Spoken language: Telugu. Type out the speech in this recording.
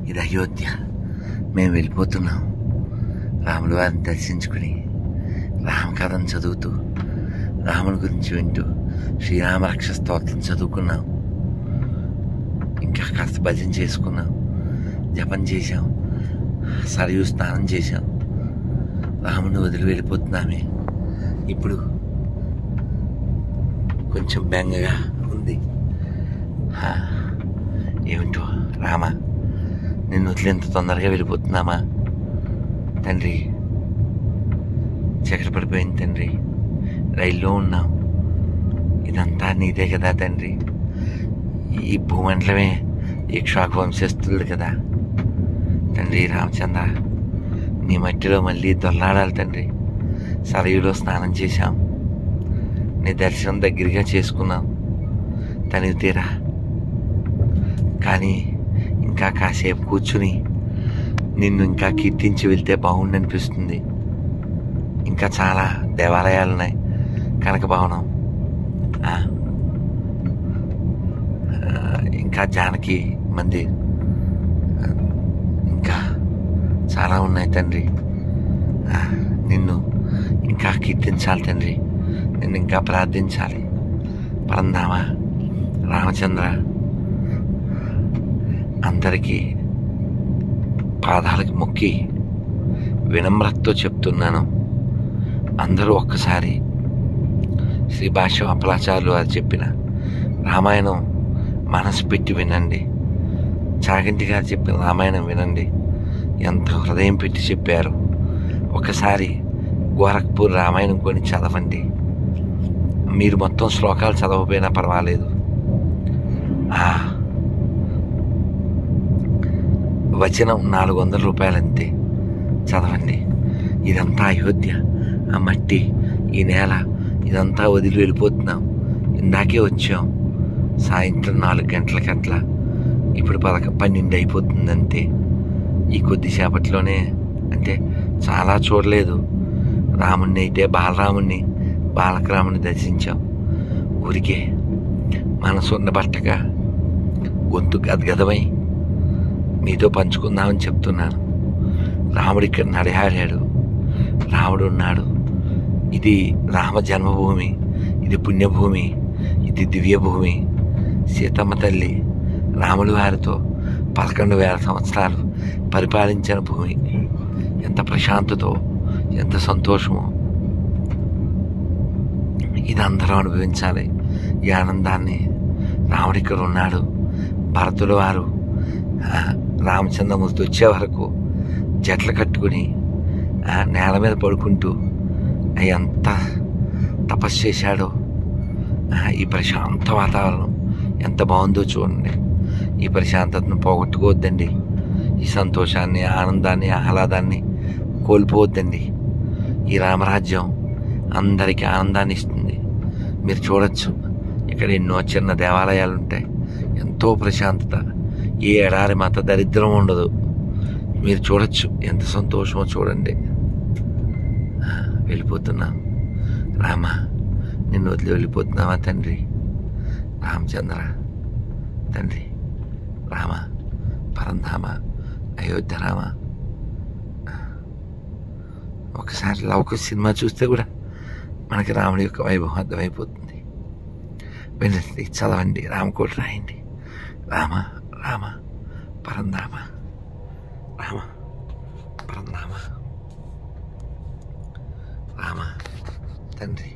ఇది అయోధ్య. మేము వెళ్ళిపోతున్నాం. రాముల వారిని దర్శించుకుని రామకథను చదువుతూ రాముని గురించి వింటూ శ్రీరామ రక్ష స్తోత్రం చదువుకున్నాం. ఇంకా కాస్త భజన చేసుకున్నాం, జపం చేశాం, సరయూ స్నానం చేశాం. రాముని వదిలి వెళ్ళిపోతున్నామే. ఇప్పుడు కొంచెం బెంగగా ఉంది. ఏమిటో రామా, నిన్ను వదిలి ఎంత తొందరగా వెళ్ళిపోతున్నామా తండ్రి? చక్కెర పడిపోయింది తండ్రి, రైల్లో ఉన్నాం. ఇదంతా నీదే కదా తండ్రి. ఈ భూమండలమే ఇక్ష్వాకు వంశస్థుడు కదా తండ్రి. రామచంద్ర, నీ మట్టిలో మళ్ళీ దొల్లాడాలి తండ్రి. సరయులో స్నానం చేశాం, నీ దర్శనం దగ్గరగా చేసుకున్నాం తనివి తీరా. కానీ ఇంకా కాసేపు కూర్చుని నిన్ను ఇంకా కీర్తించి వెళ్తే బాగుండనిపిస్తుంది. ఇంకా చాలా దేవాలయాలు ఉన్నాయి, కనక భవనం, ఇంకా జానకి మందిర్, ఇంకా చాలా ఉన్నాయి తండ్రి. నిన్ను ఇంకా కీర్తించాలి తండ్రి, నిన్ను ఇంకా ప్రార్థించాలి. పరంధామ రామచంద్ర, అందరికీ పాదాలకు మొక్కి వినమ్రతతో చెప్తున్నాను. అందరూ ఒక్కసారి శ్రీ భాష్యం అప్పలాచార్యులు వారు చెప్పిన రామాయణం మనసు పెట్టి వినండి. చాగంటి గారు చెప్పిన రామాయణం వినండి, ఎంత హృదయం పెట్టి చెప్పారు. ఒకసారి గోరఖ్పూర్ రామాయణం కొని చదవండి. మీరు మొత్తం శ్లోకాలు చదవకపోయినా పర్వాలేదు. వచనం 400 రూపాయలు అంతే, చదవండి. ఇదంతా అయోధ్య, ఆ మట్టి, ఈ నేల, ఇదంతా వదిలి వెళ్ళిపోతున్నాం. ఇందాకే వచ్చాం సాయంత్రం 4 గంటలకట్లా. ఇప్పుడు 12 అయిపోతుంది అంతే. ఈ కొద్దిసేపట్లోనే, అంటే చాలా చూడలేదు. రాముణ్ణి అయితే బాలరాముణ్ణి, బాలకరాముని దర్శించాం. ఊరికే మనసు ఉండబట్టగా గొంతు గదగదమై మీతో పంచుకుందామని చెప్తున్నాను. రాముడు ఇక్కడ నడియాడాడు, రాముడు ఉన్నాడు. ఇది రామ జన్మభూమి, ఇది పుణ్యభూమి, ఇది దివ్యభూమి. సీతమ్మ తల్లి రాముడి వారితో 11,000 సంవత్సరాలు పరిపాలించిన భూమి. ఎంత ప్రశాంతతో, ఎంత సంతోషమో ఇది అందరూ అనుభవించాలి. ఈ ఆనందాన్ని. రాముడు ఇక్కడ ఉన్నాడు. భరతుల వారు రామచంద్రమూర్తి వచ్చే వరకు జట్లు కట్టుకుని నేల మీద పడుకుంటూ ఎంత తపస్సు చేశాడో. ఈ ప్రశాంత వాతావరణం ఎంత బాగుందో చూడండి. ఈ ప్రశాంతతను పోగొట్టుకోవద్దండి. ఈ సంతోషాన్ని, ఆనందాన్ని, ఆహ్లాదాన్ని కోల్పోవద్దండి. ఈ రామరాజ్యం అందరికీ ఆనందాన్ని ఇస్తుంది. మీరు చూడొచ్చు, ఇక్కడ ఎన్నో చిన్న దేవాలయాలు ఉంటాయి. ఎంతో ప్రశాంతత, ఏ ఎడారి మత దరిద్రం ఉండదు. మీరు చూడొచ్చు, ఎంత సంతోషమో చూడండి. వెళ్ళిపోతున్నాం రామ, నిన్ను వదిలి వెళ్ళిపోతున్నావా తండ్రి? రామచంద్ర తండ్రి, రామ, పరంధామ, అయోధ్య రామ. ఒకసారి లవకుశ సినిమా చూస్తే కూడా మనకి రాముడి యొక్క వైభవం అర్థమైపోతుంది. వినండి, చదవండి, రామకోట రాయండి. రామ రామ పరంధామ, రామ పరంధామ, రామ తండ్రి.